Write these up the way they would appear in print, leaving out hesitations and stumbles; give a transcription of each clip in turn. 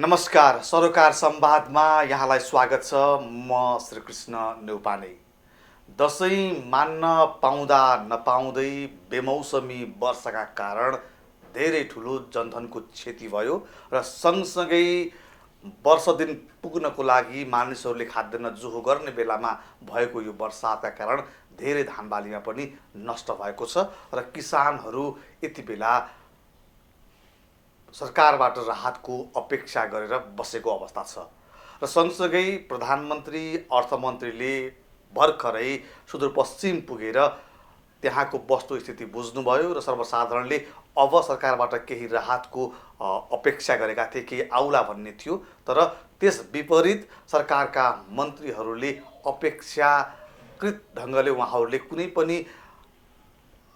नमस्कार, सरोकार संवादमा यहाँलाई स्वागत छ। म श्रीकृष्ण न्यौपाने। दसैँ मान्न पाउँदा नपाउँदै बेमौसमी वर्षाका कारण धेरै ठुलो जनधनको क्षति भयो र सँगसँगै वर्ष दिन पुग्नको लागि मानिसहरूले खाद्यान्न जोहो गर्ने बेलामा भएको यो वर्षाका कारण धेरै धानबालीमा पनि नष्ट भएको छ र किसानहरू यति बेला सरकारबाट राहतको अपेक्षा गरेर बसेको अवस्था छ र सँगसँगै प्रधानमन्त्री अर्थमन्त्रीले भर्खरै सुदूरपश्चिम पुगेर त्यहाँको वस्तुस्थिति बुझ्नुभयो र सर्वसाधारणले अब सरकारबाट केही राहतको अपेक्षा गरेका थिए, केही आउला भन्ने थियो। तर त्यस विपरीत सरकारका मन्त्रीहरूले अपेक्षाकृत ढङ्गले उहाँहरूले कुनै पनि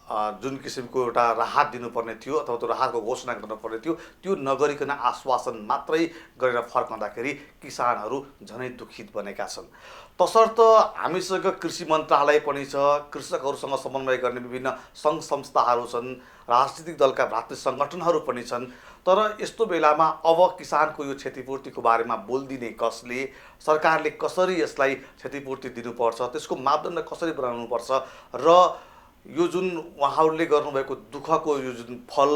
जुन किसिमको एउटा राहत दिनुपर्ने थियो अथवा त्यो राहतको घोषणा गर्नुपर्ने थियो त्यो नगरिकन आश्वासन मात्रै गरेर फर्कँदाखेरि किसानहरू झनै दुखित बनेका छन्। तसर्थ हामीसँग कृषि मन्त्रालय पनि छ, कृषकहरूसँग समन्वय गर्ने विभिन्न सङ्घ संस्थाहरू छन्, राजनीतिक दलका भातृ सङ्गठनहरू पनि छन्। तर यस्तो बेलामा अब किसानको यो क्षतिपूर्तिको बारेमा बोलिदिने कसले, सरकारले कसरी यसलाई क्षतिपूर्ति दिनुपर्छ, त्यसको मापदण्ड कसरी बनाउनुपर्छ र यो जुन उहाँहरूले गर्नुभएको दुःखको यो जुन फल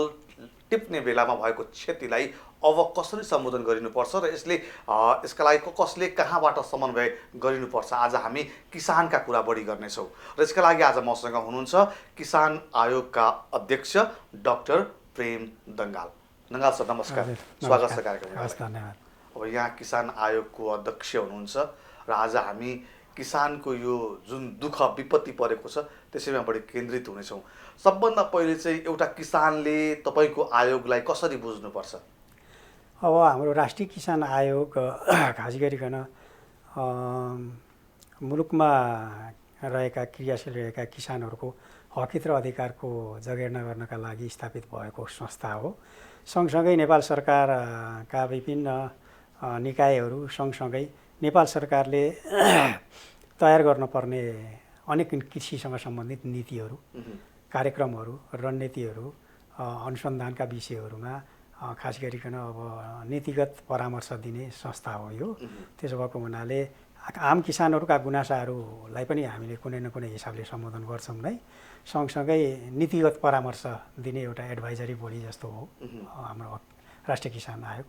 टिप्ने बेलामा भएको क्षतिलाई अब कसरी सम्बोधन गरिनुपर्छ र यसका लागि कसले कहाँबाट समन्वय गरिनुपर्छ, आज हामी किसानका कुरा बढी गर्नेछौँ। र यसका लागि आज मसँग हुनुहुन्छ किसान आयोगका अध्यक्ष डाक्टर प्रेम दङ्गाल। दङ्गाल सर नमस्कार, स्वागत छ कार्यक्रममा। धन्यवाद। अब यहाँ किसान आयोगको अध्यक्ष हुनुहुन्छ र आज हामी किसानको यो जुन दुःख विपत्ति परेको छ त्यसैमा बढी केन्द्रित हुनेछौँ। सबभन्दा पहिले चाहिँ एउटा किसानले तपाईँको आयोगलाई कसरी बुझ्नुपर्छ? अब हाम्रो राष्ट्रिय किसान आयोग खास गरिकन मुलुकमा रहेका क्रियाशील रहेका किसानहरूको हकित र अधिकारको जगेर्ना गर्नका लागि स्थापित भएको संस्था हो। सँगसँगै नेपाल सरकारका विभिन्न निकायहरू सँगसँगै नेपाल सरकारले तयार गर्नुपर्ने अनेक कृषिसँग सम्बन्धित नीतिहरू, कार्यक्रमहरू, रणनीतिहरू, अनुसन्धानका विषयहरूमा खास गरिकन अब नीतिगत परामर्श दिने संस्था हो यो। त्यसो भएको हुनाले आम किसानहरूका गुनासाहरूलाई पनि हामीले कुनै न कुनै हिसाबले सम्बोधन गर्छौँ नै, सँगसँगै नीतिगत परामर्श दिने एउटा एडभाइजरी बोडी जस्तो हो हाम्रो राष्ट्रिय किसान आयोग।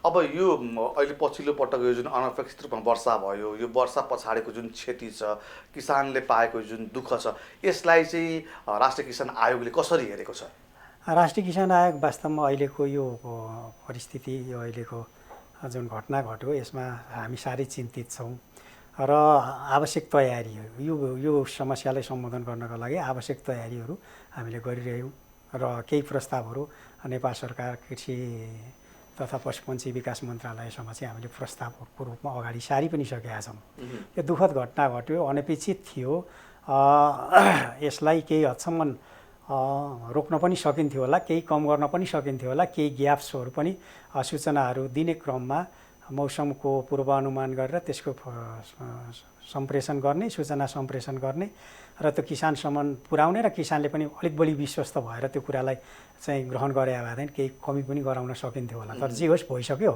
अब यो अहिले पछिल्लो पटक यो जुन अनपेक्षित रूपमा वर्षा भयो, यो वर्षा पछाडिको जुन क्षति छ, किसानले पाएको जुन दुःख छ, यसलाई चाहिँ राष्ट्रिय किसान आयोगले कसरी हेरेको छ? राष्ट्रिय किसान आयोग वास्तवमा अहिलेको यो परिस्थिति, यो अहिलेको जुन घटना घट्यो यसमा हामी साह्रै चिन्तित छौँ र आवश्यक तयारी यो समस्यालाई सम्बोधन गर्नका लागि आवश्यक तयारीहरू हामीले गरिरहेछौँ र केही प्रस्तावहरू नेपाल सरकार कृषि तथा पशुपन्छी विकास मन्त्रालयसम्म चाहिँ हामीले प्रस्तावको रूपमा अगाडि सारी पनि सकेका छौँ। यो दुःखद घटना घट्यो, अनपेक्षित थियो, यसलाई केही हदसम्म रोक्न पनि सकिन्थ्यो होला, केही कम गर्न पनि सकिन्थ्यो होला, केही ग्याप्सहरू पनि सूचनाहरू दिने क्रममा मौसमको पूर्वानुमान गरेर त्यसको सम्प्रेषण गर्ने, सूचना सम्प्रेषण गर्ने र त्यो किसानसम्म पुर्याउने र किसानले पनि अलिक बढी विश्वस्त भएर त्यो कुरालाई चाहिँ ग्रहण गरे भएदेखि केही कमी पनि गराउन सकिन्थ्यो होला। तर जे होस् भइसक्यो।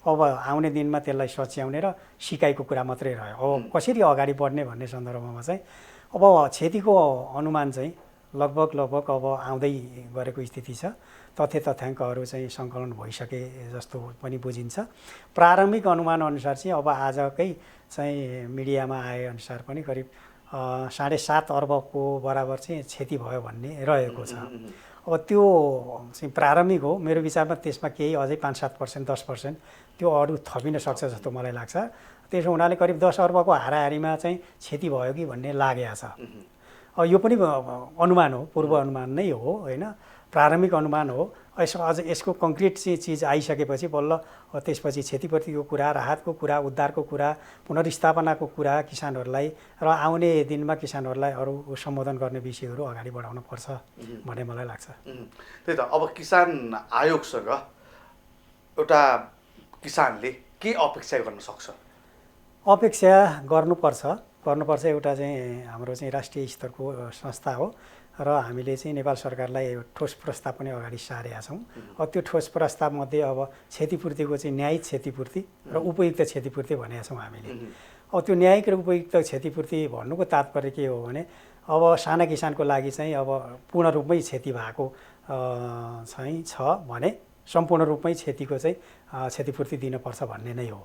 अब आउने दिनमा त्यसलाई सच्याउने र सिकाइको कुरा मात्रै रह्यो। अब कसरी अगाडि बढ्ने भन्ने सन्दर्भमा चाहिँ अब क्षतिको अनुमान चाहिँ लगभग अब आउँदै गरेको स्थिति छ। तथ्याङ्कहरू चाहिँ सङ्कलन भइसके जस्तो पनि बुझिन्छ। प्रारम्भिक अनुमान अनुसार चाहिँ अब आजकै चाहिँ मिडियामा आएअनुसार पनि करिब 7.5 अर्बको बराबर चाहिँ क्षति भयो भन्ने रहेको छ। अब त्यो चाहिँ प्रारम्भिक हो। मेरो विचारमा त्यसमा केही अझै 5-7%, 10% त्यो अरू थपिन सक्छ जस्तो मलाई लाग्छ। त्यसो हुनाले करिब 10 अर्बको हाराहारीमा चाहिँ क्षति भयो कि भन्ने लागेको छ। यो पनि अनुमान हो, पूर्व अनुमान नै हो होइन, प्रारम्भिक अनुमान हो। अझ यसको कङ्क्रिट चिज आइसकेपछि बल्ल त्यसपछि क्षतिपूर्तिको कुरा, राहतको कुरा, उद्धारको कुरा, पुनर्स्थापनाको कुरा किसानहरूलाई र आउने दिनमा किसानहरूलाई अरू सम्बोधन गर्ने विषयहरू अगाडि बढाउन पर्छ भन्ने मलाई लाग्छ। त्यही त, अब किसान आयोगसँग एउटा किसानले के अपेक्षा गर्न सक्छ? अपेक्षा गर्नुपर्छ एउटा चाहिँ हाम्रो चाहिँ राष्ट्रिय स्तरको संस्था हो र हामीले चाहिँ नेपाल सरकारलाई ठोस प्रस्ताव पनि अगाडि सारेका छौँ। अब त्यो ठोस प्रस्तावमध्ये अब क्षतिपूर्तिको चाहिँ न्यायिक क्षतिपूर्ति र उपयुक्त क्षतिपूर्ति भनेका छौँ हामीले। अब त्यो न्यायिक र उपयुक्त क्षतिपूर्ति भन्नुको तात्पर्य के हो भने अब साना किसानको लागि चाहिँ अब पूर्ण रूपमै क्षति भएको चाहिँ छ भने सम्पूर्ण रूपमै क्षतिको चाहिँ क्षतिपूर्ति दिनुपर्छ भन्ने नै हो।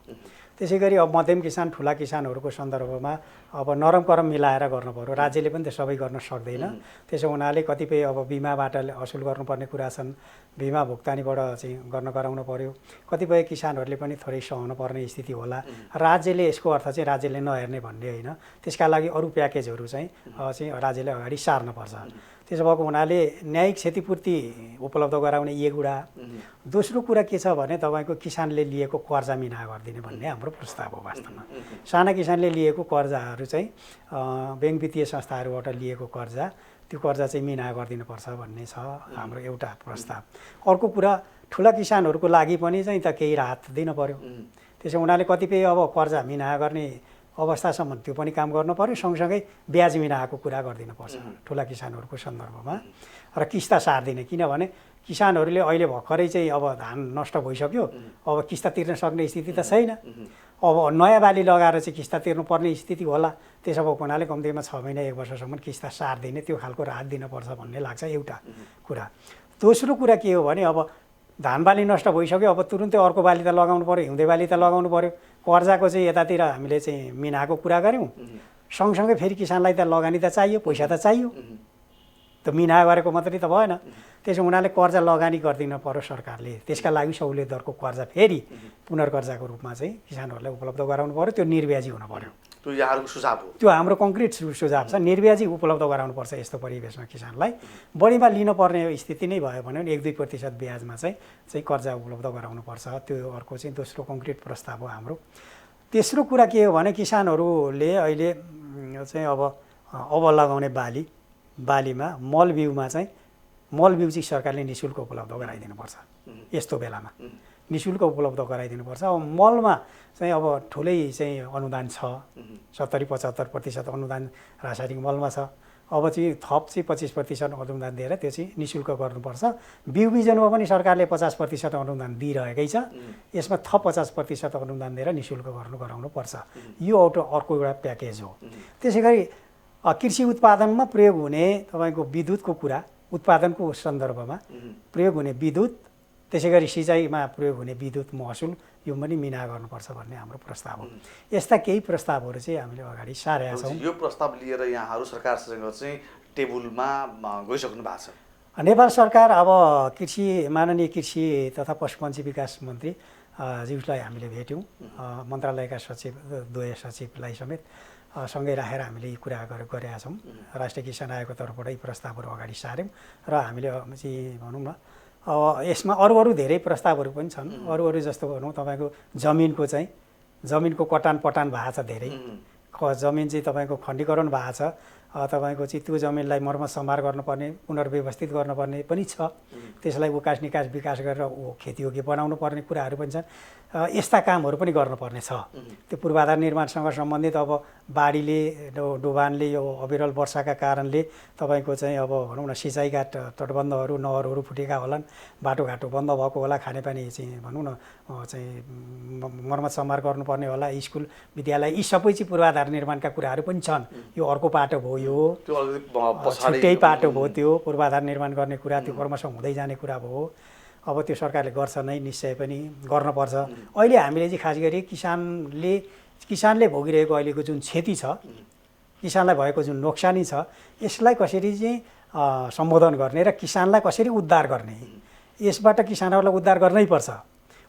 त्यसै गरी अब मध्यम किसान ठुला किसानहरूको सन्दर्भमा अब नरम करम मिलाएर गर्नु पर्यो। राज्यले पनि त सबै गर्न सक्दैन। त्यसो हुनाले कतिपय अब बिमाबाट असुल गर्नुपर्ने कुरा छन्, बिमा भुक्तानीबाट चाहिँ गर्न गराउनु पर्यो। कतिपय किसानहरूले पनि थोरै सहनु पर्ने स्थिति होला। राज्यले यसको अर्थ चाहिँ राज्यले नहेर्ने भन्ने होइन, त्यसका लागि अरू प्याकेजहरू चाहिँ राज्यले अगाडि सार्नुपर्छ। त्यसो भएको हुनाले न्यायिक क्षतिपूर्ति उपलब्ध गराउने एक कुरा। दोस्रो कुरा के छ भने तपाईँको किसानले लिएको कर्जा मिना गरिदिने भन्ने हाम्रो प्रस्ताव हो। वास्तवमा साना किसानले लिएको कर्जाहरू चाहिँ ब्याङ्क वित्तीय संस्थाहरूबाट लिएको कर्जा, त्यो कर्जा चाहिँ मिना गरिदिनुपर्छ भन्ने छ हाम्रो एउटा प्रस्ताव। अर्को कुरा ठुला किसानहरूको लागि पनि चाहिँ त केही राहत दिन पर्यो। त्यसो हुनाले कतिपय अब कर्जा मिना गर्ने अवस्थासम्म त्यो पनि काम गर्नु पर्यो। सँगसँगै ब्याज मिनाएको कुरा गरिदिनुपर्छ ठुला किसानहरूको सन्दर्भमा र किस्ता सार्दिने। किनभने किसानहरूले अहिले भर्खरै चाहिँ अब धान नष्ट भइसक्यो, अब किस्ता तिर्न सक्ने स्थिति त छैन। अब नयाँ बाली लगाएर चाहिँ किस्ता तिर्नुपर्ने स्थिति होला। त्यसो भएको हुनाले कम्तीमा 6 महिना 1 वर्षसम्म किस्ता सार्दिने त्यो खालको राहत दिनुपर्छ भन्ने लाग्छ एउटा कुरा। दोस्रो कुरा के हो भने अब धान बाली नष्ट भइसक्यो, अब तुरुन्तै अर्को बाली त लगाउनु पर्यो, हिउँदे बाली त लगाउनु पर्यो। कर्जाको चाहिँ यतातिर हामीले चाहिँ मिनाको कुरा गऱ्यौँ, सँगसँगै फेरि किसानलाई त लगानी त चाहियो, पैसा त चाहियो, त मिना गरेको मात्रै त भएन। त्यसो हुनाले कर्जा लगानी गरिदिनु पर्यो सरकारले। त्यसका लागि सहुलियत दरको कर्जा फेरि पुनर्कर्जाको रूपमा चाहिँ किसानहरूलाई उपलब्ध गराउनु पर्यो। त्यो निर्ब्याजी हुनु पर्यो। त्यो यहाँहरूको सुझाव हो? त्यो हाम्रो कङ्क्रिट सुझाव छ। निर्ब्याजी उपलब्ध गराउनुपर्छ यस्तो परिवेशमा किसानलाई। बढीमा लिनुपर्ने स्थिति नै भयो भने 1-2% ब्याजमा चाहिँ कर्जा उपलब्ध गराउनुपर्छ। त्यो अर्को चाहिँ दोस्रो कङ्क्रिट प्रस्ताव हो हाम्रो। तेस्रो कुरा के हो भने किसानहरूले अहिले चाहिँ अब लगाउने बालीमा मल बिउमा चाहिँ मल बिउ चाहिँ सरकारले निःशुल्क उपलब्ध गराइदिनुपर्छ। यस्तो बेलामा निःशुल्क उपलब्ध गराइदिनुपर्छ। अब मलमा चाहिँ अब ठुलै चाहिँ अनुदान छ, 70-75% अनुदान रासायनिक मलमा छ। अब चाहिँ थप चाहिँ 25% अनुदान दिएर त्यो चाहिँ निःशुल्क गर्नुपर्छ। बिउ बिजनमा पनि सरकारले 50% अनुदान दिइरहेकै छ। यसमा थप 50% अनुदान दिएर निःशुल्क गराउनुपर्छ। यो अर्को एउटा प्याकेज हो। त्यसै गरी कृषि उत्पादनमा प्रयोग हुने तपाईँको विद्युतको कुरा, उत्पादनको सन्दर्भमा प्रयोग हुने विद्युत, त्यसै गरी सिँचाइमा प्रयोग हुने विद्युत महसुल यो पनि मिना गर्नुपर्छ भन्ने हाम्रो प्रस्ताव हो। यस्ता केही प्रस्तावहरू चाहिँ हामीले अगाडि सारेका छौँ। यो प्रस्ताव लिएर यहाँहरू सरकारसँग चाहिँ टेबलमा गइसक्नु भएको छ? नेपाल सरकार अब माननीय कृषि तथा पशुपन्छी विकास मन्त्री ज्यूलाई हामीले भेट्यौँ। मन्त्रालयका सचिव, द्वय सचिवलाई समेत सँगै राखेर हामीले यी कुरा गरेका छौँ। राष्ट्रिय किसान आयोगको तर्फबाट यी प्रस्तावहरू अगाडि सार्यौँ र हामीले चाहिँ भनौँ न अब यसमा अरू धेरै प्रस्तावहरू पनि छन्। अरू जस्तो भनौँ तपाईँको जमिनको कटान पटान भएको छ। धेरै जमिन चाहिँ तपाईँको खण्डीकरण भएको छ। तपाईँको चाहिँ त्यो जमिनलाई मर्मत सम्हार गर्नुपर्ने, पुनर्व्यवस्थित गर्नुपर्ने पनि छ। त्यसलाई उकास निकास विकास गरेर खेतीयोग्य बनाउनु पर्ने कुराहरू पनि छन्। यस्ता कामहरू पनि गर्नुपर्ने छ। त्यो पूर्वाधार निर्माणसँग सम्बन्धित अब बाढीले, डुबानले, यो अविरल वर्षाका कारणले तपाईँको चाहिँ अब भनौँ न सिँचाइका तटबन्धहरू, नहरहरू फुटेका होलान्, बाटोघाटो बन्द भएको होला, खानेपानी चाहिँ भनौँ न चाहिँ मर्मत सम्हार गर्नुपर्ने होला, स्कुल विद्यालय, यी सबै चाहिँ पूर्वाधार निर्माणका कुराहरू पनि छन्। यो अर्को पाटो भयो, यो छुट्टै पाटो भयो। त्यो पूर्वाधार निर्माण गर्ने कुरा त्यो क्रमशः हुँदै जाने कुरा भयो। अब त्यो सरकारले गर्छ नै, निश्चय पनि गर्नुपर्छ। अहिले हामीले चाहिँ खास गरी किसानले भोगिरहेको अहिलेको जुन क्षति छ, किसानलाई भएको जुन नोक्सानी छ, यसलाई कसरी चाहिँ सम्बोधन गर्ने र किसानलाई कसरी उद्धार गर्ने, यसबाट किसानहरूलाई उद्धार गर्नै पर्छ।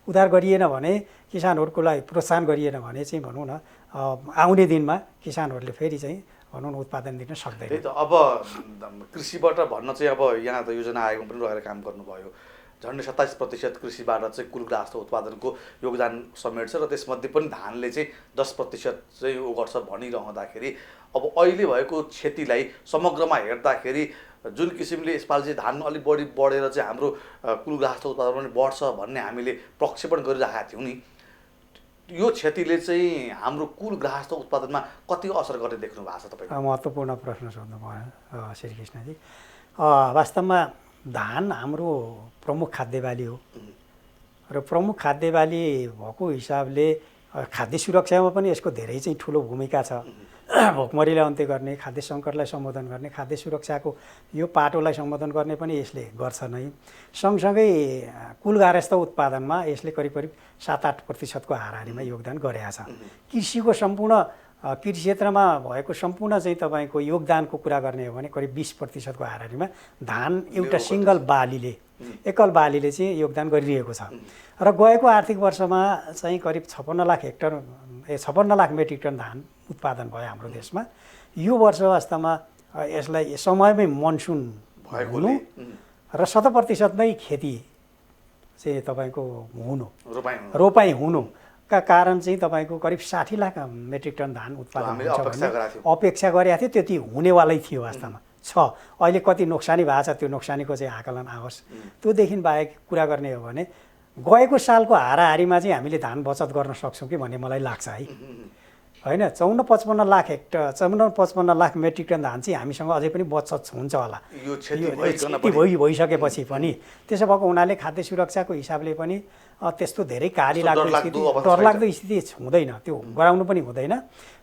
उद्धार गरिएन भने, किसानहरूको लागि प्रोत्साहन गरिएन भने चाहिँ भनौँ न आउने दिनमा किसानहरूले फेरि चाहिँ भनौँ न उत्पादन दिन सक्दैन। त्यही त। अब कृषिबाट भन्न चाहिँ अब यहाँ त योजना आयोगमा पनि रहेर काम गर्नुभयो। झन्डै 27% कृषिबाट चाहिँ कुल ग्राहस्थ उत्पादनको योगदान समेट्छ र त्यसमध्ये पनि धानले चाहिँ 10% चाहिँ उ गर्छ भनिरहँदाखेरि अब अहिले भएको क्षतिलाई समग्रमा हेर्दाखेरि जुन किसिमले यसपालि चाहिँ धान अलिक बढेर चाहिँ हाम्रो कुल ग्राहस्थ उत्पादन पनि बढ्छ भन्ने हामीले प्रक्षेपण गरिरहेका थियौँ नि, यो क्षतिले चाहिँ हाम्रो कुल गृहस्थ उत्पादनमा कति असर गर्ने देख्नु भएको छ तपाईँ? महत्त्वपूर्ण प्रश्न सोध्नु भयो श्रीकृष्णजी। वास्तवमा धान हाम्रो प्रमुख खाद्य बाली हो र प्रमुख खाद्य बाली भएको हिसाबले खाद्य सुरक्षामा पनि यसको धेरै चाहिँ ठुलो भूमिका छ। भोकमरीलाई अन्त्य गर्ने, खाद्य सङ्कटलाई सम्बोधन गर्ने, खाद्य सुरक्षाको यो पाटोलाई सम्बोधन गर्ने पनि यसले गर्छ नै। सँगसँगै कुल गारस्थ उत्पादनमा यसले करिब करिब 7-8% हाराहारीमा योगदान गरेको छ। कृषिको सम्पूर्ण कृषि क्षेत्रमा भएको सम्पूर्ण चाहिँ तपाईँको योगदानको कुरा गर्ने हो भने करिब 20% हाराहारीमा धान एउटा सिङ्गल बालीले, एकल बालीले चाहिँ योगदान गरिरहेको छ। र गएको आर्थिक वर्षमा चाहिँ करिब 56 लाख मेट्रिक टन धान उत्पादन भयो हाम्रो देशमा। यो वर्ष वास्तवमा यसलाई समयमै मनसुन हुनु र 100% नै खेती चाहिँ तपाईँको हुनु, रोपाइँ हुनुका कारण चाहिँ तपाईँको करिब 60 लाख मेट्रिक टन धान उत्पादन अपेक्षा गरेका थियो। त्यति हुनेवालै थियो वास्तवमा छ। अहिले कति नोक्सानी भएको छ त्यो नोक्सानीको चाहिँ आकलन आओस्। त्योदेखि बाहेक कुरा गर्ने हो भने गएको सालको हाराहारीमा चाहिँ हामीले धान बचत गर्न सक्छौँ कि भन्ने मलाई लाग्छ है। होइन, 54-55 lakh hectare, 54-55 lakh metric ton धान चाहिँ हामीसँग अझै पनि बचत हुन्छ होला यो क्षति भइसकेपछि पनि। त्यसो भएको हुनाले खाद्य सुरक्षाको हिसाबले पनि त्यस्तो धेरै काली लाग्दो स्थिति, डरलाग्दो स्थिति हुँदैन, त्यो गराउनु पनि हुँदैन,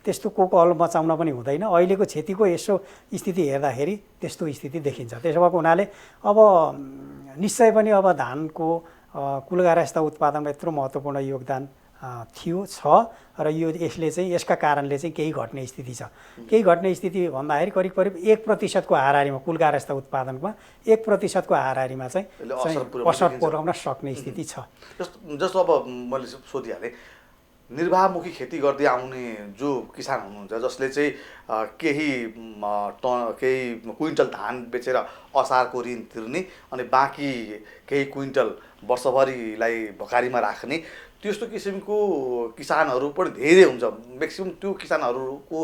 त्यस्तो कोकहल मचाउन पनि हुँदैन। अहिलेको क्षतिको यसो स्थिति हेर्दाखेरि त्यस्तो स्थिति देखिन्छ। त्यसो भएको हुनाले अब निश्चय पनि अब धानको कुल गारस्थ उत्पादनमा यत्रो महत्त्वपूर्ण योगदान थियो छ र यसले चाहिँ यसका कारणले चाहिँ केही घट्ने स्थिति छ। केही घट्ने स्थिति भन्दाखेरि करिब करिब 1% हाराहारीमा कुल गारस्थ उत्पादनमा 1% हाराहारीमा चाहिँ असर पुर्याउन सक्ने स्थिति छ। जस्तो अब मैले सोधिहालेँ, निर्वाहमुखी खेती गर्दै आउने जो किसान हुनुहुन्छ जसले चाहिँ केही क्विन्टल धान बेचेर असारको ऋण तिर्ने अनि बाँकी केही क्विन्टल वर्षभरिलाई भकारीमा राख्ने, त्यस्तो किसिमको किसानहरू पनि धेरै हुन्छ। म्याक्सिमम् त्यो किसानहरूको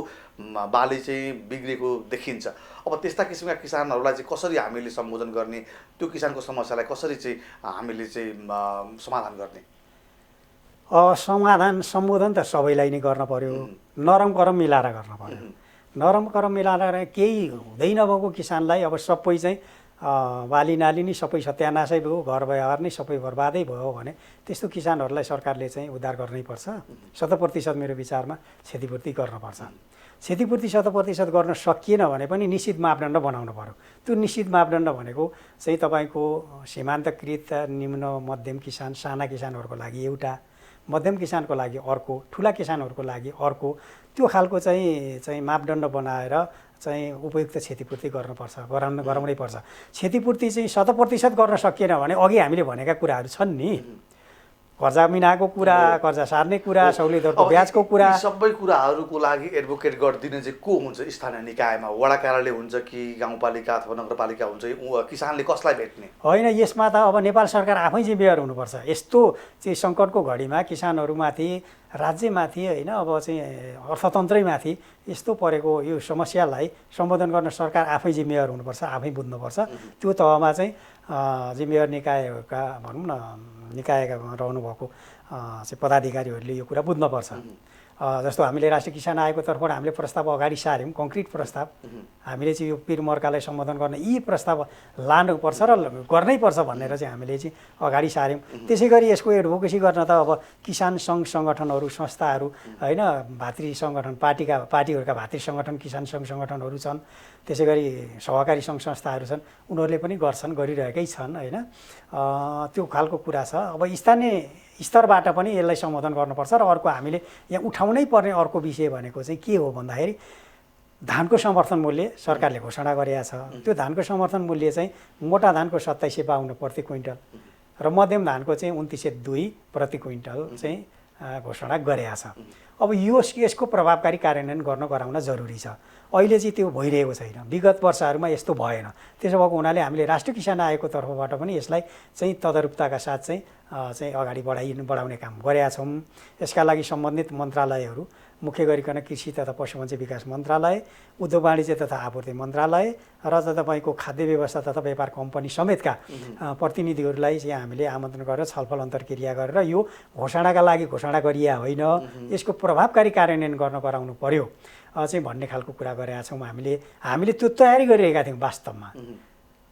बाली चाहिँ बिग्रेको देखिन्छ। अब त्यस्ता किसिमका किसानहरूलाई चाहिँ कसरी हामीले सम्बोधन गर्ने, त्यो किसानको समस्यालाई कसरी चाहिँ हामीले चाहिँ समाधान गर्ने? सम्बोधन त सबैलाई नै गर्न पर्यो, नरम करम मिलाएर गर्न पर्यो। नरम करम मिलाएर केही हुँदै नभएको किसानलाई अब सबै चाहिँ बाली नाली नै सबै सत्यानाशै भयो, घर व्यवहार नै सबै बर्बादै भयो भने त्यस्तो किसानहरूलाई सरकारले चाहिँ उद्धार गर्नैपर्छ। 100% मेरो विचारमा क्षतिपूर्ति गर्नुपर्छ। क्षतिपूर्ति 100% गर्न सकिएन भने पनि निश्चित मापदण्ड बनाउनु पर्यो। त्यो निश्चित मापदण्ड भनेको चाहिँ तपाईँको सीमान्तकृत निम्न मध्यम किसान, साना किसानहरूको लागि एउटा, मध्यम किसानको लागि अर्को, ठुला किसानहरूको लागि अर्को, त्यो खालको चाहिँ मापदण्ड बनाएर चाहिँ उपयुक्त क्षतिपूर्ति गराउनै पर्छ। क्षतिपूर्ति चाहिँ 100% गर्न सकिएन भने अघि हामीले भनेका कुराहरू छन् नि, कर्जा मिनाको कुरा, कर्जा सार्ने कुरा, सहुलियतहरूको ब्याजको कुरा, सबै कुराहरूको लागि एडभोकेट गरिदिने चाहिँ को हुन्छ स्थानीय निकायमा? वडा कार्यालय हुन्छ कि गाउँपालिका अथवा नगरपालिका हुन्छ? किसानले कसलाई भेट्ने? होइन, यसमा त अब नेपाल सरकार आफै जिम्मेवार हुनुपर्छ। यस्तो चाहिँ सङ्कटको घडीमा किसानहरूमाथि, राज्यमाथि, होइन, अब चाहिँ अर्थतन्त्रैमाथि यस्तो परेको यो समस्यालाई सम्बोधन गर्न सरकार आफै जिम्मेवार हुनुपर्छ, आफै बुझ्नुपर्छ। त्यो तहमा चाहिँ जिम्मेवार निकायका भनौँ न, निकायका रहनुभएको चाहिँ पदाधिकारीहरूले यो कुरा बुझ्नुपर्छ। जस्तो हामीले राष्ट्रिय किसान आयोगको तर्फबाट हामीले प्रस्ताव अगाडि सार्यौँ, कङ्क्रिट प्रस्ताव। हामीले चाहिँ यो पीर मर्कालाई सम्बोधन गर्ने यी प्रस्ताव लानुपर्छ र गर्नैपर्छ भनेर चाहिँ हामीले चाहिँ अगाडि सार्यौँ। त्यसै गरी यसको एडभोकेसी गर्न त अब किसान सङ्घ सङ्गठनहरू, संस्थाहरू, होइन, भातृ सङ्गठन, पार्टीहरूका भातृ सङ्गठन, किसान सङ्घ सङ्गठनहरू छन्, त्यसै गरी सहकारी सङ्घ संस्थाहरू छन्, उनीहरूले पनि गर्छन्, गरिरहेकै छन्, होइन। त्यो खालको कुरा छ। अब स्थानीय स्तरबाट पनि यसलाई सम्बोधन गर्नुपर्छ। र अर्को हामीले यहाँ उठाउनै पर्ने अर्को विषय भनेको चाहिँ के हो भन्दाखेरि धानको समर्थन मूल्य सरकारले घोषणा गरेको छ। त्यो धानको समर्थन मूल्य चाहिँ मोटा धानको 2752 प्रति क्विन्टल र मध्यम धानको चाहिँ 2902 प्रति क्विन्टल चाहिँ घोषणा गरेको छ। अब यसको प्रभावकारी कार्यान्वयन गराउन जरुरी छ। अहिले चाहिँ त्यो भइरहेको छैन, विगत वर्षहरूमा यस्तो भएन। त्यसो भएको हुनाले हामीले राष्ट्रिय किसान आयोगको तर्फबाट पनि यसलाई चाहिँ तदारुकताका साथ चाहिँ अगाडि बढाउने काम गरेका छौँ। यसका लागि सम्बन्धित मन्त्रालयहरू मुख्य गरिकन कृषि तथा पशुपन्छी विकास मन्त्रालय, उद्योग वाणिज्य तथा आपूर्ति मन्त्रालय र तपाईँको खाद्य व्यवस्था तथा व्यापार कम्पनी समेतका प्रतिनिधिहरूलाई चाहिँ हामीले आमन्त्रण गरेर छलफल अन्तर्क्रिया गरेर यो घोषणाका लागि घोषणा गरिया होइन, यसको प्रभावकारी कार्यान्वयन गराउनु पर्यो चाहिँ भन्ने खालको कुरा गरेका छौँ। हामीले त्यो तयारी गरिरहेका थियौँ। वास्तवमा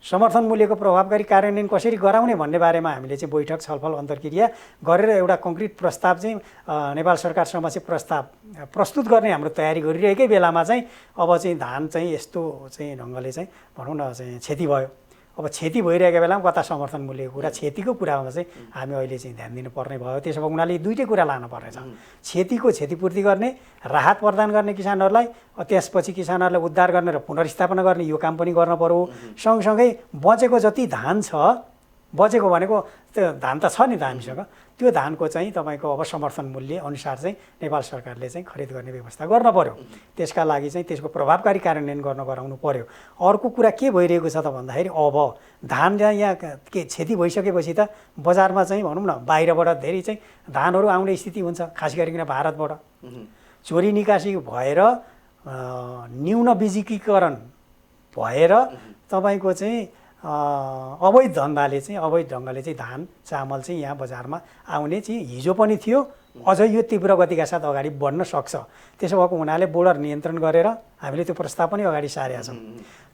समर्थन मूल्यको प्रभावकारी कार्यान्वयन कसरी गराउने भन्ने बारेमा हामीले चाहिँ बैठक छलफल अन्तर्क्रिया गरेर एउटा कङ्क्रिट प्रस्ताव चाहिँ नेपाल सरकारसम्म चाहिँ प्रस्ताव प्रस्तुत गर्ने हाम्रो तयारी गरिरहेकै बेलामा चाहिँ अब चाहिँ धान चाहिँ यस्तो चाहिँ ढङ्गले चाहिँ भनौँ न चाहिँ क्षति भयो। अब क्षति भइरहेको बेलामा कता समर्थन मूल्यको कुरा, क्षतिको कुरामा चाहिँ हामी अहिले चाहिँ ध्यान दिनुपर्ने भयो। त्यसो भए उनीहरूले दुईटै कुरा लानु पर्नेछ, क्षतिको क्षतिपूर्ति गर्ने, राहत प्रदान गर्ने किसानहरूलाई, त्यसपछि किसानहरूलाई उद्धार गर्ने र पुनर्स्थापना गर्ने यो काम पनि गर्न पर्यो। सँगसँगै बचेको जति धान छ, बचेको भनेको त्यो धान त छ नि त हामीसँग, त्यो धानको चाहिँ तपाईँको अब समर्थन मूल्य अनुसार चाहिँ नेपाल सरकारले चाहिँ खरिद गर्ने व्यवस्था गर्न पर्यो। त्यसका लागि चाहिँ त्यसको प्रभावकारी कार्यान्वयन गराउनु पर्यो। अर्को कुरा के भइरहेको छ त भन्दाखेरि अब धान यहाँ के क्षति भइसकेपछि त बजारमा चाहिँ भनौँ न बाहिरबाट धेरै चाहिँ धानहरू आउने स्थिति हुन्छ, खास गरिकन भारतबाट चोरी निकासी भएर न्यून बिजिकीकरण भएर तपाईँको चाहिँ अवैध धन्दाले चाहिँ अवैध ढङ्गले चाहिँ धान चामल चाहिँ यहाँ बजारमा आउने चाहिँ हिजो पनि थियो, अझ यो तीव्र गतिका साथ अगाडि बढ्न सक्छ। त्यसो भएको हुनाले बोर्डर नियन्त्रण गरेर हामीले त्यो प्रस्ताव पनि अगाडि सारेका छौँ।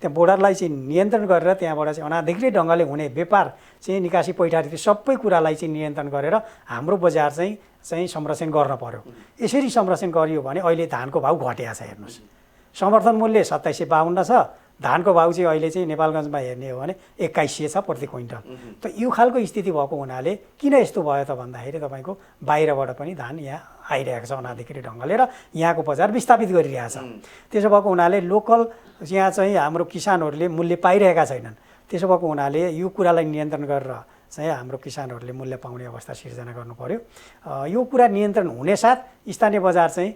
त्यहाँ बोर्डरलाई चाहिँ नियन्त्रण गरेर त्यहाँबाट चाहिँ अनाधिकृत ढङ्गले हुने व्यापार चाहिँ निकासी पैठारी सबै कुरालाई चाहिँ नियन्त्रण गरेर हाम्रो बजार चाहिँ संरक्षण गर्न पर्यो। यसरी संरक्षण गरियो भने अहिले धानको भाउ घटेको छ। हेर्नुहोस्, समर्थन मूल्य 2752 छ, धानको भाउ चाहिँ अहिले चाहिँ नेपालगञ्जमा हेर्ने हो भने 2100 छ प्रति क्विन्टल। त यो खालको स्थिति भएको हुनाले किन यस्तो भयो त भन्दाखेरि तपाईँको बाहिरबाट पनि धान यहाँ आइरहेको छ अनाधिकृत ढङ्गले र यहाँको बजार विस्थापित गरिरहेको छ। त्यसो भएको हुनाले लोकल यहाँ चाहिँ हाम्रो किसानहरूले मूल्य पाइरहेका छैनन्। त्यसो भएको हुनाले यो कुरालाई नियन्त्रण गरेर चाहिँ हाम्रो किसानहरूले मूल्य पाउने अवस्था सिर्जना गर्नु पर्यो। यो कुरा नियन्त्रण हुने साथ स्थानीय बजार चाहिँ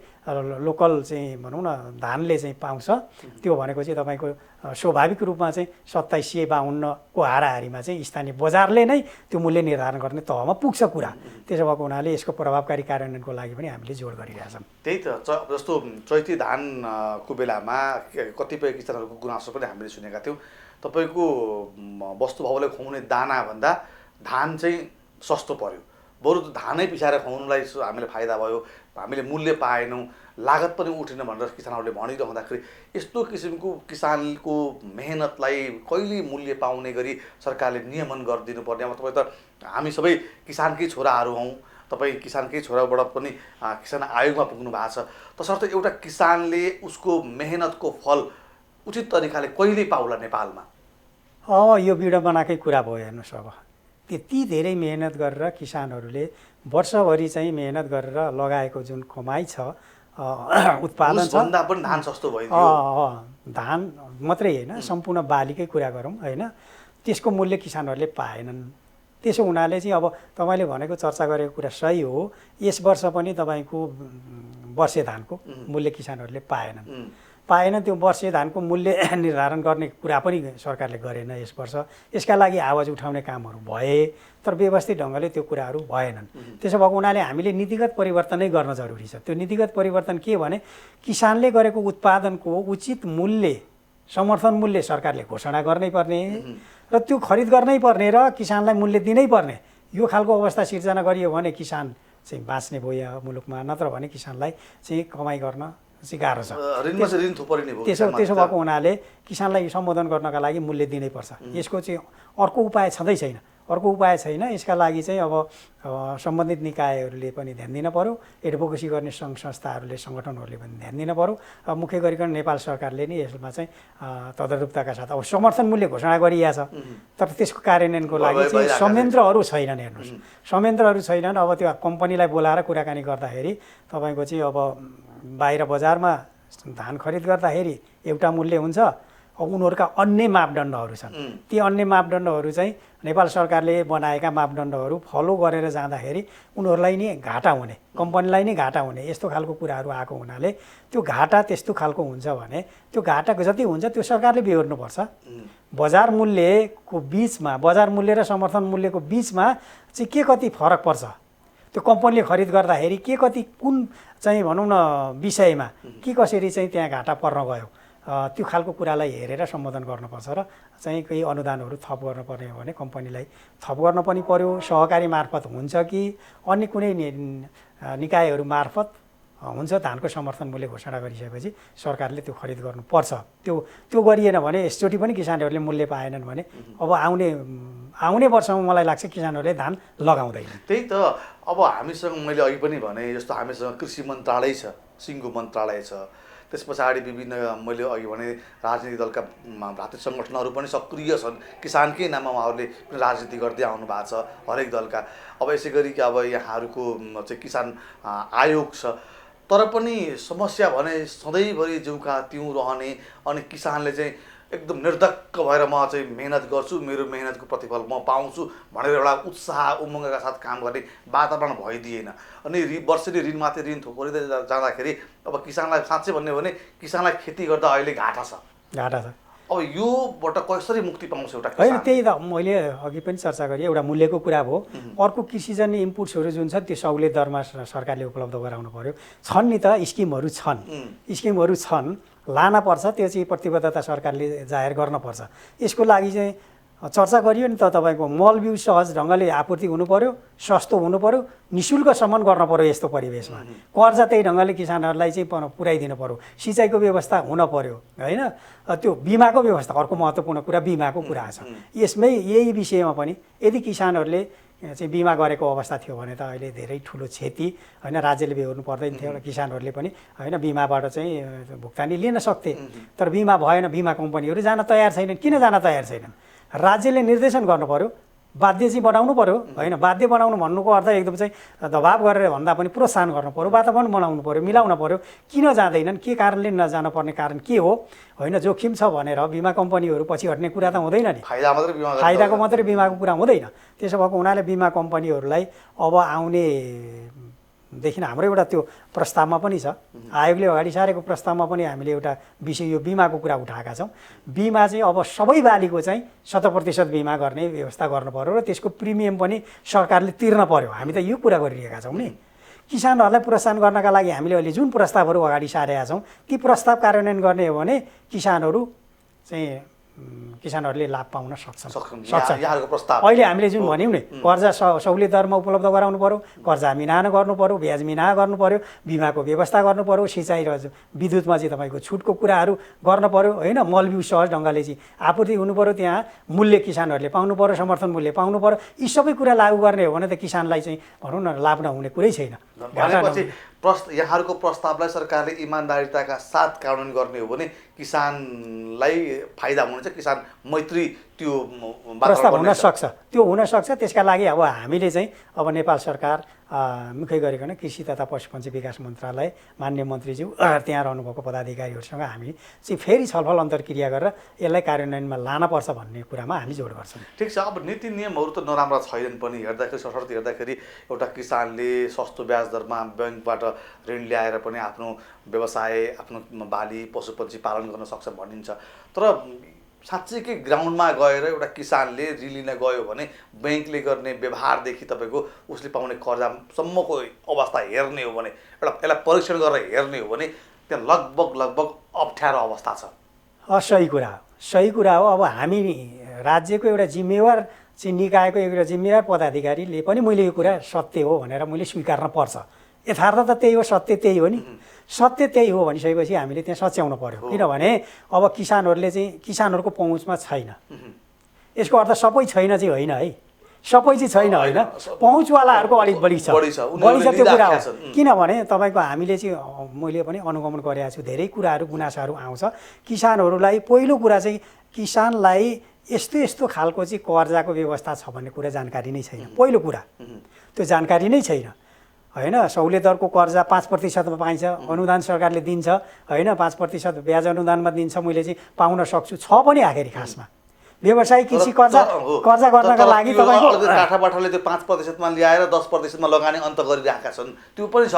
लोकल चाहिँ भनौँ न धानले चाहिँ पाउँछ। त्यो भनेको चाहिँ तपाईँको स्वाभाविक रूपमा चाहिँ 2752 को हाराहारीमा चाहिँ स्थानीय बजारले नै त्यो मूल्य निर्धारण गर्ने तहमा पुग्छ कुरा। त्यसो भएको हुनाले यसको प्रभावकारी कार्यान्वयनको लागि पनि हामीले जोड गरिरहेछौँ। त्यही त जस्तो चैती धानको बेलामा कतिपय किसानहरूको गुनासो पनि हामीले सुनेका थियौँ। तपाईँको वस्तुभावले खुवाउने दाना भन्दा धान चाहिँ सस्तो पर्यो, बरु धानै पिसाएर खुवाउनुलाई हामीले फाइदा भयो, हामीले मूल्य पाएनौँ, लागत पनि उठेन भनेर किसानहरूले भनिरहँदाखेरि यस्तो किसिमको किसानको मेहनतलाई कहिले मूल्य पाउने गरी सरकारले नियमन गरिदिनु पर्ने। अब तपाईँ त हामी सबै किसानकै छोराहरू हौँ, तपाईँ किसानकै छोराबाट पनि किसान आयोगमा पुग्नु भएको छ। तसर्थ एउटा किसानले उसको मेहनतको फल उचित तरिकाले कहिले पाउला नेपालमा? यो विडम्बनाकै कुरा भयो। हेर्नुहोस्, अब त्यति धेरै मेहनत गरेर किसानहरूले वर्षभरि चाहिँ मेहनत गरेर लगाएको जुन कमाइ छ, उत्पादन छ, भन्दा पनि धान सस्तो भयो। धान मात्रै होइन, सम्पूर्ण बालीकै कुरा गरौँ होइन, त्यसको मूल्य किसानहरूले पाएनन्। त्यसो हुनाले चाहिँ अब तपाईँले भनेको चर्चा गरेको कुरा सही हो। यस वर्ष पनि तपाईँको वर्षे धानको मूल्य किसानहरूले पाएन। त्यो वर्षे धानको मूल्य निर्धारण गर्ने कुरा पनि सरकारले गरेन यस वर्ष। यसका लागि आवाज उठाउने कामहरू भए, तर व्यवस्थित ढङ्गले त्यो कुराहरू भएनन्। त्यसो भएको हुनाले हामीले नीतिगत परिवर्तनै गर्न जरुरी छ। त्यो नीतिगत परिवर्तन के भने किसानले गरेको उत्पादनको उचित मूल्य, समर्थन मूल्य सरकारले घोषणा गर्नै पर्ने र त्यो खरिद गर्नै पर्ने र किसानलाई मूल्य दिनै पर्ने। यो खालको अवस्था सिर्जना गरियो भने किसान चाहिँ बाँच्ने भयो मुलुकमा, नत्र भने किसानलाई चाहिँ कमाइ गर्न चाहिँ गाह्रो छ। त्यसो भएको हुनाले किसानलाई सम्बोधन गर्नका लागि मूल्य दिनै पर्छ। यसको चाहिँ अर्को उपाय छँदै छैन, यसका लागि चाहिँ अब सम्बन्धित निकायहरूले पनि ध्यान दिन पर्यो, एडभोकेसी गर्ने सङ्घ संस्थाहरूले सङ्गठनहरूले पनि ध्यान दिन पर्यो। मुख्य गरिकन नेपाल सरकारले नै यसमा चाहिँ तदारुकताका साथ अब समर्थन मूल्य घोषणा गरिएको छ, तर त्यसको कार्यान्वयनको लागि चाहिँ संयन्त्रहरू छैनन्। हेर्नुहोस्, संयन्त्रहरू छैनन्। अब त्यो कम्पनीलाई बोलाएर कुराकानी गर्दाखेरि तपाईँको चाहिँ अब बाहिर बजारमा धान खरिद गर्दाखेरि एउटा मूल्य हुन्छ उनीहरूका अन्य मापदण्डहरू छन्। ती अन्य मापदण्डहरू चाहिँ नेपाल सरकारले बनाएका मापदण्डहरू फलो गरेर जाँदाखेरि उनीहरूलाई नै घाटा हुने, कम्पनीलाई नै घाटा हुने यस्तो खालको कुराहरू आएको हुनाले त्यो घाटा त्यस्तो खालको हुन्छ भने त्यो घाटा जति हुन्छ त्यो सरकारले बेहोर्नुपर्छ। बजार मूल्यको बिचमा, बजार मूल्य र समर्थन मूल्यको बिचमा चाहिँ के कति फरक पर्छ, त्यो कम्पनीले खरिद गर्दाखेरि के कति कुन चाहिँ भनौँ न विषयमा के कसरी चाहिँ त्यहाँ घाटा पर्न गयो, त्यो खालको कुरालाई हेरेर सम्बोधन गर्नुपर्छ र चाहिँ केही अनुदानहरू थप गर्नुपर्ने हो भने कम्पनीलाई थप गर्न पनि पर्यो। सहकारी मार्फत हुन्छ कि अन्य कुनै निकायहरू मार्फत हुन्छ। धानको समर्थन मूल्य घोषणा गरिसकेपछि सरकारले त्यो खरिद गर्नुपर्छ। त्यो गरिएन भने यसचोटि पनि किसानहरूले मूल्य पाएनन् भने अब आउने वर्षमा मलाई लाग्छ किसानहरूले धान लगाउँदैन। त्यही त अब हामीसँग मैले अघि पनि भने जस्तो हामीसँग कृषि मन्त्रालय छ, सिङ्गो मन्त्रालय छ, त्यस पछाडि विभिन्न मैले अघि भने राजनीतिक दलका भातृ सङ्गठनहरू पनि सक्रिय छन्। किसानकै नाममा उहाँहरूले राजनीति गर्दै आउनु भएको छ हरेक दलका। अब यसै गरी अब यहाँहरूको चाहिँ किसान आयोग छ, तर पनि समस्या भने सधैँभरि जिउका तिउँ रहने अनि किसानले चाहिँ एकदम निर्धक्क भएर म चाहिँ मेहनत गर्छु, मेरो मेहनतको प्रतिफल म पाउँछु भनेर एउटा उत्साह उमङ्गका साथ काम गर्ने वातावरण भइदिएन। अनि वर्षेनी ऋणमाथि ऋण थोपरिँदै जाँदाखेरि अब किसानलाई साँच्चै भन्ने हो भने किसानलाई खेती गर्दा अहिले घाटा छ। अब योबाट कसरी मुक्ति पाउँछ एउटा किसान? होइन, त्यही त मैले अघि पनि चर्चा गरेँ, एउटा मूल्यको कुरा भयो। अर्को कृषिजन्य इनपुट्सहरू जुन छ त्यो सहुलियत दरमा सरकारले उपलब्ध गराउनु पर्यो। छन् नि त स्किमहरू छन्, लान पर्छ, त्यो चाहिँ प्रतिबद्धता सरकारले जाहेर गर्न पर्छ। यसको लागि चाहिँ चर्चा गरियो नि त, तपाईँको मल बिउ सहज ढङ्गले आपूर्ति हुनु पर्यो, सस्तो हुनु पर्यो, निःशुल्कसम्म गर्न पर्यो। यस्तो परिवेशमा कर्जा त्यही ढङ्गले किसानहरूलाई चाहिँ पुर्याइदिनु पर्यो, सिँचाइको व्यवस्था हुन पर्यो होइन, त्यो बिमाको व्यवस्था अर्को महत्त्वपूर्ण कुरा बिमाको कुरा छ। यसमै यही विषयमा पनि यदि किसानहरूले चाहिँ बिमा गरेको अवस्था थियो भने त अहिले धेरै ठुलो क्षति होइन राज्यले बेहोर्नु पर्दैन थियो, किसानहरूले पनि होइन बिमाबाट चाहिँ भुक्तानी लिन सक्थे। तर बिमा भएन, बिमा कम्पनीहरू जान तयार छैनन्। किन जान तयार छैनन्? राज्यले निर्देशन गर्नु पर्यो, बाध्य चाहिँ बनाउनु पर्यो होइन। बाध्य बनाउनु भन्नुको अर्थ एकदम चाहिँ दबाब गरेर भन्दा पनि प्रोत्साहन गर्नु पर्यो, वातावरण बनाउनु पर्यो, मिलाउनु पर्यो। किन जाँदैनन्, के कारणले नजान पर्ने कारण के हो होइन। जोखिम छ भनेर बिमा कम्पनीहरू पछि हट्ने कुरा त हुँदैन नि, फाइदाको मात्रै बिमाको कुरा हुँदैन। त्यसो भएको हुनाले बिमा कम्पनीहरूलाई अब आउनेदेखि हाम्रो एउटा त्यो प्रस्तावमा पनि छ, आयोगले अगाडि सारेको प्रस्तावमा पनि हामीले एउटा विषय यो बिमाको कुरा उठाएका छौँ। बिमा चाहिँ अब सबै बालीको चाहिँ 100% बिमा गर्ने व्यवस्था गर्नु पर्यो र त्यसको प्रिमियम पनि सरकारले तिर्न पर्यो। हामी त यो कुरा गरिरहेका छौँ नि। किसानहरूलाई प्रोत्साहन गर्नका लागि हामीले अहिले जुन प्रस्तावहरू अगाडि सारेका छौँ ती प्रस्ताव कार्यान्वयन गर्ने हो भने किसानहरूले लाभ पाउन सक्छ। अहिले हामीले जुन भन्यौँ नि, कर्जा सहुलियत दरमा उपलब्ध गराउनु पर्यो, कर्जा मिनान गर्नु पर्यो, ब्याज मिना गर्नु पर्यो, बिमाको व्यवस्था गर्नु पर्यो, सिँचाइ र विद्युतमा चाहिँ तपाईँको छुटको कुराहरू गर्नु पर्यो होइन। मल बिउ सहज ढङ्गले चाहिँ आपूर्ति हुनु पर्यो, त्यहाँ मूल्य किसानहरूले पाउनु पर्यो, समर्थन मूल्य पाउनु पर्यो। यी सबै कुरा लागू गर्ने हो भने त किसानलाई चाहिँ भनौँ न लाभ नहुने कुरै छैन। यहाँहरूको प्रस्तावलाई सरकारले इमान्दारिताका साथ कार्यान्वयन गर्ने हो भने किसानलाई फाइदा हुनेछ, किसान मैत्री त्यो प्रस्ताव हुन सक्छ, त्यो हुन सक्छ। त्यसका लागि अब हामीले चाहिँ अब नेपाल सरकार मुख्य गरिकन कृषि तथा पशुपन्छी विकास मन्त्रालय माननीय मन्त्रीज्यू त्यहाँ रहनुभएको पदाधिकारीहरूसँग हामी चाहिँ फेरि छलफल अन्तर्क्रिया गरेर यसलाई कार्यान्वयनमा लानुपर्छ भन्ने कुरामा हामी जोड गर्छौँ। ठिक छ। अब नीति नियमहरू त नराम्रा छैनन् पनि, हेर्दाखेरि एउटा किसानले सस्तो ब्याज दरमा ब्याङ्कबाट ऋण ल्याएर पनि आफ्नो व्यवसाय, आफ्नो बाली पशुपन्छी पालन गर्न सक्छ भनिन्छ। तर साँच्चैकै ग्राउन्डमा गएर एउटा किसानले ऋण लिन गयो भने ब्याङ्कले गर्ने व्यवहारदेखि तपाईँको उसले पाउने कर्जासम्मको अवस्था हेर्ने हो भने, एउटा यसलाई परीक्षण गरेर हेर्ने हो भने त्यहाँ लगभग अप्ठ्यारो अवस्था छ। सही कुरा हो। अब हामी राज्यको एउटा जिम्मेवार चाहिँ निकायको एउटा जिम्मेवार पदाधिकारीले पनि मैले यो कुरा सत्य हो भनेर मैले स्वीकार्न पर्छ। यथार्थ त त्यही हो, सत्य त्यही हो नि। सत्य त्यही हो भनिसकेपछि हामीले त्यहाँ सच्याउनु पर्यो। किनभने अब किसानहरूको पहुँचमा छैन। यसको अर्थ सबै छैन चाहिँ होइन है, सबै चाहिँ छैन होइन, पहुँचवालाहरूको अलिक बढी छ त्यो कुरा हो। किनभने तपाईँको हामीले चाहिँ मैले पनि अनुगमन गरेको छु, धेरै कुराहरू गुनासाहरू आउँछ किसानहरूलाई। पहिलो कुरा चाहिँ किसानलाई यस्तो खालको चाहिँ कर्जाको व्यवस्था छ भन्ने कुरा जानकारी नै छैन। पहिलो कुरा त्यो जानकारी नै छैन। होइन सहुलियत दरको कर्जा 5% पाइन्छ, अनुदान सरकारले दिन्छ होइन, 5% ब्याज अनुदानमा दिन्छ, मैले चाहिँ पाउन सक्छु, छ पनि आखिरी खासमा व्यवसायिक कृषि कर्जा गर्नका लागि तपाईँको काठाबाठाले त्यो 5%मा ल्याएर 10%मा लगानी अन्त गरिरहेका छन्, त्यो पनि छ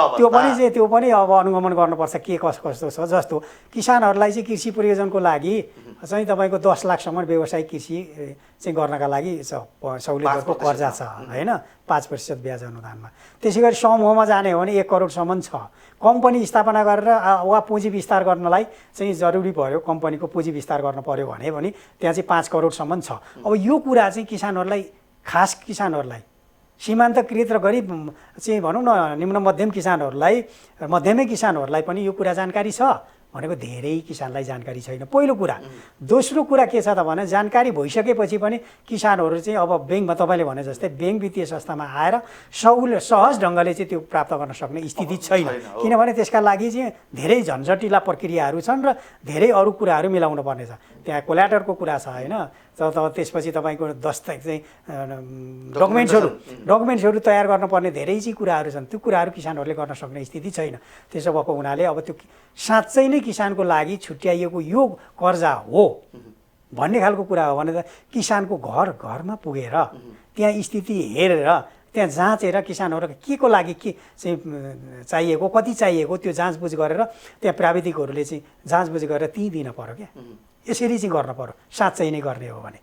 त्यो पनि अब अनुगमन गर्नुपर्छ के कस्तो छ। जस्तो किसानहरूलाई चाहिँ कृषि प्रयोजनको लागि चाहिँ तपाईँको 10 लाखसम्म व्यवसायिक कृषि चाहिँ गर्नका लागि सहुलियत दरको कर्जा छ होइन, 5% ब्याज अनुदानमा। त्यसै गरी समूहमा जाने हो भने 1 करोडसम्म छ। कम्पनी स्थापना गरेर वा पुँजी विस्तार गर्नलाई चाहिँ जरुरी पर्यो, कम्पनीको पुँजी विस्तार गर्न पर्यो भने त्यहाँ चाहिँ 5 करोडसम्म छ। अब यो कुरा चाहिँ किसानहरूलाई, खास किसानहरूलाई, सीमान्तकृत र गरिब चाहिँ भनौँ न निम्न मध्यम किसानहरूलाई, मध्यमै किसानहरूलाई पनि यो कुरा जानकारी छ भनेको धेरै किसानलाई जानकारी छैन, पहिलो कुरा। दोस्रो कुरा के छ त भने जानकारी भइसकेपछि पनि किसानहरू चाहिँ अब ब्याङ्कमा तपाईँले भने जस्तै ब्याङ्क वित्तीय संस्थामा आएर सहज ढङ्गले चाहिँ त्यो प्राप्त गर्न सक्ने स्थिति छैन, किनभने त्यसका लागि चाहिँ धेरै झन्झटिला प्रक्रियाहरू छन् र धेरै अरू कुराहरू मिलाउनु पर्ने छ। त्यहाँ कोल्याटरको कुरा छ होइन, त्यसपछि तपाईँको चाहिँ डकुमेन्ट्सहरू तयार गर्नुपर्ने धेरै चाहिँ कुराहरू छन्, त्यो कुराहरू किसानहरूले गर्न सक्ने स्थिति छैन। त्यसो भएको हुनाले अब त्यो साँच्चै नै किसानको लागि छुट्याइएको यो कर्जा हो भन्ने खालको कुरा हो भने त किसानको घरमा पुगेर त्यहाँ स्थिति हेरेर त्यहाँ जाँचेर किसानहरू के को लागि के चाहिँ चाहिएको, कति चाहिएको त्यो जाँचबुझ गरेर त्यहाँ प्राविधिकहरूले चाहिँ जाँचबुझ गरेर ती दिन पर्यो क्या। यसरी चाहिँ गर्न पर्यो साँच्चै नै गर्ने हो भने।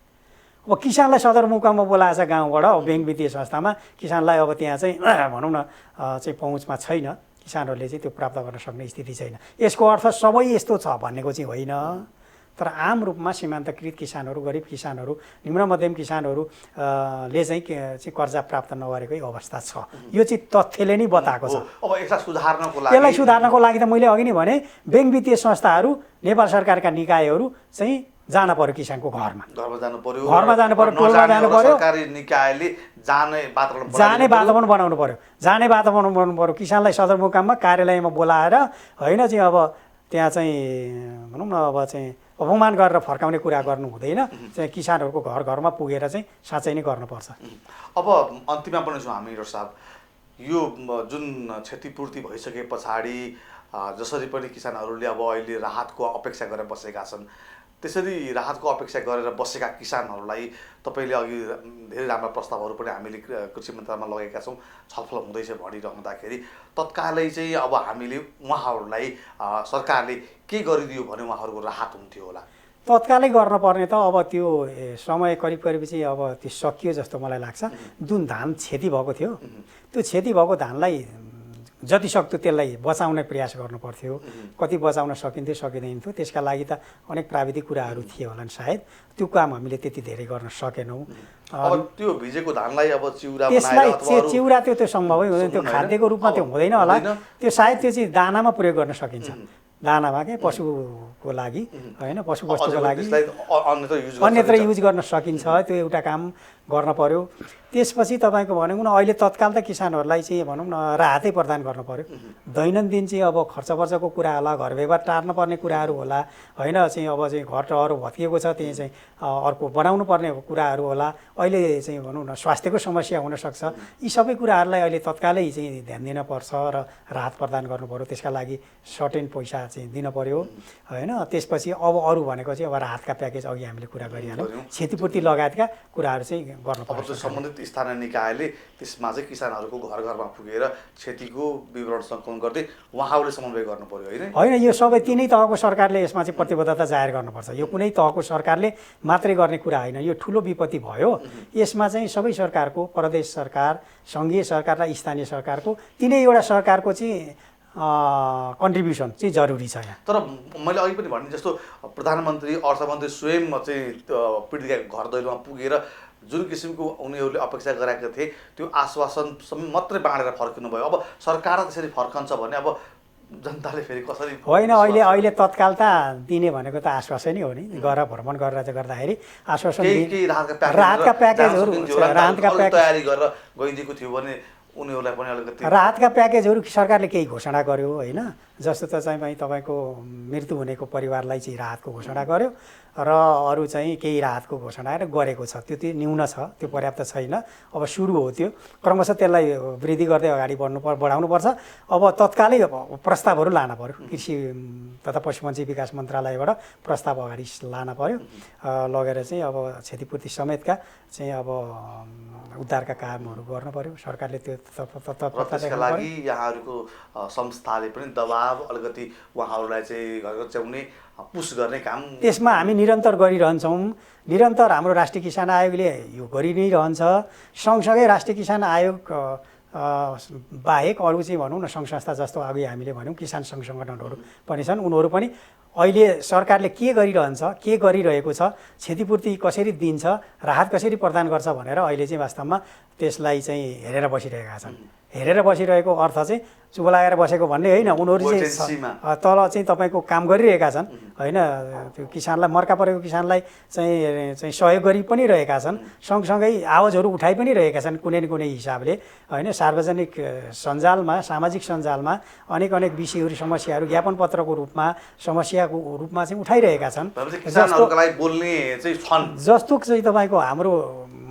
अब किसानलाई सदरमुकाममा बोलाएछ गाउँबाट, अब ब्याङ्क वित्तीय संस्थामा, किसानलाई अब त्यहाँ चाहिँ भनौँ न चाहिँ पहुँचमा छैन, किसानहरूले चाहिँ त्यो प्राप्त गर्न सक्ने स्थिति छैन। यसको अर्थ सबै यस्तो छ भन्नेको चाहिँ होइन, तर आम रूपमा सीमान्तकृत किसानहरू, गरिब किसानहरू, निम्न मध्यम किसानहरूले चाहिँ कर्जा प्राप्त नगरेकै अवस्था छ। यो चाहिँ तथ्यले नै बताएको छ। अब यसलाई सुधार्नको लागि त मैले अघि नै भने ब्याङ्क वित्तीय संस्थाहरू, नेपाल सरकारका निकायहरू चाहिँ जान पर्यो किसानको घरमा जानु पर्यो, टोलमा जानु पर्यो, सरकारी निकायले जाने वातावरण बनाउनु पर्यो, किसानलाई सदरमुकाममा कार्यालयमा बोलाएर होइन चाहिँ अब त्यहाँ चाहिँ भनौँ न अब चाहिँ अपमान गरेर फर्काउने कुरा गर्नु हुँदैन, चाहिँ किसानहरूको घरमा पुगेर चाहिँ साँच्चै नै गर्नुपर्छ। अब अन्तिममा पनि छौँ हामी साहब, यो जुन क्षतिपूर्ति भइसके पछाडि जसरी पनि किसानहरूले अब अहिले राहतको अपेक्षा गरेर बसेका छन्, त्यसरी राहतको अपेक्षा गरेर बसेका किसानहरूलाई तपाईँले अघि धेरै राम्रा प्रस्तावहरू पनि हामीले कृषि मन्त्रालयमा लगेका छौँ, छलफल हुँदैछ भनिरहँदाखेरि तत्कालै चाहिँ अब हामीले उहाँहरूलाई सरकारले के गरिदियो भने उहाँहरूको राहत हुन्थ्यो होला? तत्कालै गर्नुपर्ने त अब त्यो समय करिब चाहिँ अब त्यो सकियो जस्तो मलाई लाग्छ। जुन धान क्षति भएको थियो त्यो क्षति भएको धानलाई जति सक्दो त्यसलाई बचाउने प्रयास गर्नुपर्थ्यो, कति बचाउन सकिन्थ्यो सकिँदैन थियो, त्यसका लागि त अनेक प्राविधिक कुराहरू थिए होला सायद, त्यो काम हामीले त्यति धेरै गर्न सकेनौँ। अब त्यो भिजेको धानलाई अब चिउरा चिउरा त्यो सम्भवै हुँदैन, त्यो खाद्यको रूपमा त्यो हुँदैन होला, त्यो सायद त्यो चाहिँ दानामा प्रयोग गर्न सकिन्छ, दानामा के पशुको लागि होइन, पशुवस्तुको लागि अन्यत्र युज गर्न सकिन्छ, त्यो एउटा काम गर्न पर्यो। त्यसपछि तपाईँको भनेको न अहिले तत्काल त किसानहरूलाई चाहिँ भनौँ न राहतै प्रदान गर्नु पर्यो। दैनन्दिन चाहिँ अब खर्चवर्चको कुरा होला, घर व्यवहार टार्न पर्ने कुराहरू होला होइन, चाहिँ अब चाहिँ घर टहरो भत्किएको छ त्यही चाहिँ अर्को बनाउनु पर्ने कुराहरू होला, अहिले चाहिँ भनौँ न स्वास्थ्यको समस्या हुनसक्छ, यी सबै कुराहरूलाई अहिले तत्कालै चाहिँ ध्यान दिनपर्छ र राहत प्रदान गर्नु पर्यो। त्यसका लागि सर्टेन पैसा चाहिँ दिन पर्यो होइन। त्यसपछि अब अरू भनेको चाहिँ अब राहतका प्याकेज अघि हामीले कुरा गरिहाल्यौँ, क्षतिपूर्ति लगायतका कुराहरू चाहिँ गर्नुपर्छ। सम्बन्धित स्थानीय निकायले त्यसमा चाहिँ किसानहरूको घरमा पुगेर क्षतिको विवरण सङ्कलन गर्दै उहाँहरूले समन्वय गर्नु पर्यो होइन। यो सबै तिनै तहको सरकारले यसमा चाहिँ प्रतिबद्धता जाहेर गर्नुपर्छ। यो कुनै तहको सरकारले मात्रै गर्ने कुरा होइन, यो ठुलो विपत्ति भयो, यसमा चाहिँ सबै सरकारको, प्रदेश सरकार, सङ्घीय सरकार र स्थानीय सरकारको, तिनैवटा सरकारको चाहिँ कन्ट्रिब्युसन चाहिँ जरुरी छ यहाँ। तर मैले अघि पनि भने जस्तो प्रधानमन्त्री, अर्थमन्त्री स्वयं चाहिँ पीडितका घर दैलोमा पुगेर जुन किसिमको उनीहरूले अपेक्षा गरेका थिए त्यो आश्वासन मात्रै बाँडेर फर्किनु भयो। अब सरकार त्यसरी फर्कन्छ भने अब जनताले फेरि कसरी? होइन, अहिले तत्काल त दिने भनेको त आश्वासनै हो नि, गएर भ्रमण गरेर चाहिँ गर्दाखेरि आश्वासन राहतका प्याकेजहरू तयारी गरेर गइदिएको थियो भने उनीहरूलाई पनि अलिकति राहतका प्याकेजहरू सरकारले केही घोषणा गर्यो होइन, जस्तो त चाहिँ तपाईँको मृत्यु हुनेको परिवारलाई चाहिँ राहतको घोषणा गर्यो र अरू चाहिँ केही राहतको घोषणा गरेको छ, त्यो न्यून छ, त्यो पर्याप्त छैन। अब सुरु हो त्यो, क्रमशः त्यसलाई वृद्धि गर्दै अगाडि बढाउनुपर्छ। अब तत्कालै प्रस्तावहरू लान पर्यो, कृषि तथा पशुपन्छी विकास मन्त्रालयबाट प्रस्ताव अगाडि लान पर्यो, लगेर चाहिँ अब क्षतिपूर्ति समेतका चाहिँ अब उद्धारका कामहरू गर्न पर्यो। सरकारले त्यो त्यसका लागि यहाँहरूको संस्थाले पनि दबाब अलिकति उहाँहरूलाई चाहिँ घर च्याउने पुस गर्ने काम त्यसमा हामी निरन्तर गरिरहन्छौँ। निरन्तर हाम्रो राष्ट्रिय किसान आयोगले यो गरि नै रहन्छ। सँगसँगै राष्ट्रिय किसान आयोग बाहेक अरू चाहिँ भनौँ न सङ्घ संस्था जस्तो अघि हामीले भन्यौँ किसान सङ्घ सङ्गठनहरू पनि छन्, उनीहरू पनि अहिले सरकारले के गरिरहन्छ, के गरिरहेको छ, क्षतिपूर्ति कसरी दिन्छ, राहत कसरी प्रदान गर्छ भनेर अहिले चाहिँ वास्तवमा त्यसलाई चाहिँ हेरेर बसिरहेका छन्। हेरेर बसिरहेको अर्थ चाहिँ चुप लागेर बसेको भन्ने होइन, उनीहरू चाहिँ तल चाहिँ तपाईँको काम गरिरहेका छन् होइन। त्यो किसानलाई मर्का परेको किसानलाई चाहिँ सहयोग गरि पनि रहेका छन्, सँगसँगै आवाजहरू उठाइ पनि रहेका छन् कुनै न कुनै हिसाबले होइन। सार्वजनिक सञ्जालमा, सामाजिक सञ्जालमा अनेक विषयहरू, समस्याहरू ज्ञापन पत्रको रूपमा, समस्याको रूपमा चाहिँ उठाइरहेका छन्। जस्तो चाहिँ तपाईँको हाम्रो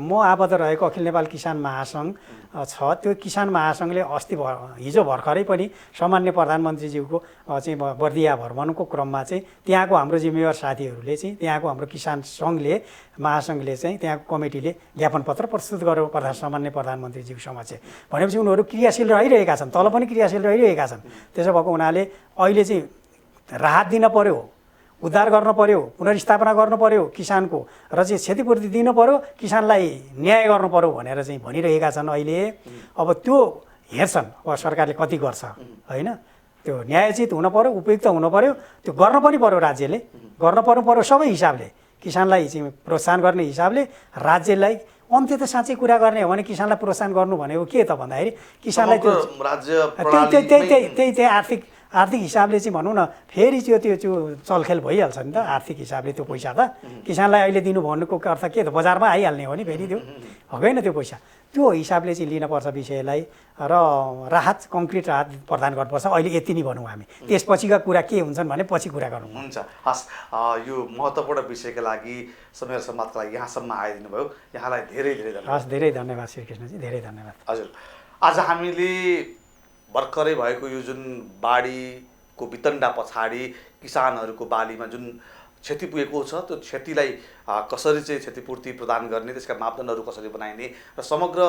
म आबद्ध रहेको अखिल नेपाल किसान महासङ्घ छ, त्यो किसान महासङ्घले हिजो भर्खरै पनि सामान्य प्रधानमन्त्रीज्यूको चाहिँ बर्दिया भ्रमणको क्रममा चाहिँ त्यहाँको हाम्रो जिम्मेवार साथीहरूले चाहिँ त्यहाँको हाम्रो किसान सङ्घले महासङ्घले चाहिँ त्यहाँको कमिटीले ज्ञापन पत्र प्रस्तुत गर्यो सामान्य प्रधानमन्त्रीज्यू समक्ष। भनेपछि उनीहरू क्रियाशील रहिरहेका छन्, तल पनि क्रियाशील रहिरहेका छन्। त्यसो भएको हुनाले अहिले चाहिँ राहत दिन पर्यो, उद्धार गर्न पर्यो, पुनर्स्थापना गर्नु पर्यो किसानको, र चाहिँ क्षतिपूर्ति दिनु पर्यो, किसानलाई न्याय गर्नु पर्यो भनेर चाहिँ भनिरहेका छन् अहिले। अब त्यो हेर्छन् अब सरकारले कति गर्छ होइन। त्यो न्यायोचित हुन पर्यो, उपयुक्त हुन पर्यो, त्यो गर्न पनि पर्यो, राज्यले गर्न पर्यो सबै हिसाबले। किसानलाई चाहिँ प्रोत्साहन गर्ने हिसाबले राज्यलाई अन्त्य त साँच्चै कुरा गर्ने हो भने किसानलाई प्रोत्साहन गर्नु भनेको के त भन्दाखेरि किसानलाई त्यही आर्थिक हिसाबले चाहिँ भनौँ न फेरि त्यो चलखेल भइहाल्छ नि त। आर्थिक हिसाबले त्यो पैसा त किसानलाई अहिले दिनु भन्नुको अर्थ के त, बजारमा आइहाल्ने हो नि फेरि त्यो होइन। त्यो पैसा त्यो हिसाबले चाहिँ लिनुपर्छ विषयलाई, र राहत कङ्क्रिट राहत प्रदान गर्नुपर्छ। अहिले यति नै भनौँ हामी, त्यसपछिका कुरा के हुन्छन् भने पछि कुरा गरौँ। हुन्छ, हस्, यो महत्त्वपूर्ण विषयका लागि समय र सम्वादका लागि यहाँसम्म आइदिनु भयो, यहाँलाई धेरै धन्यवाद। हस्, धेरै धन्यवाद श्रीकृष्णजी, धेरै धन्यवाद। हजुर, आज हामीले भर्खरै भएको यो जुन बाढीको वितण्डा पछाडि किसानहरूको बालीमा जुन क्षति पुगेको छ, त्यो क्षतिलाई कसरी चाहिँ क्षतिपूर्ति प्रदान गर्ने, त्यसका मापदण्डहरू कसरी बनाइने र समग्र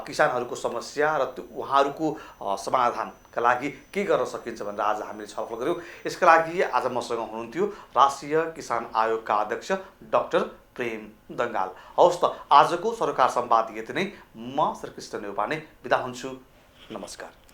किसानहरूको समस्या र त्यो उहाँहरूको समाधानका लागि के गर्न सकिन्छ भनेर आज हामीले छलफल गऱ्यौँ। यसका लागि आज मसँग हुनुहुन्थ्यो राष्ट्रिय किसान आयोगका अध्यक्ष डाक्टर प्रेम दङ्गाल। हवस् त, आजको सरकार संवाद यति नै। म श्रीकृष्ण नेउपाने बिदा हुन्छु। नमस्कार।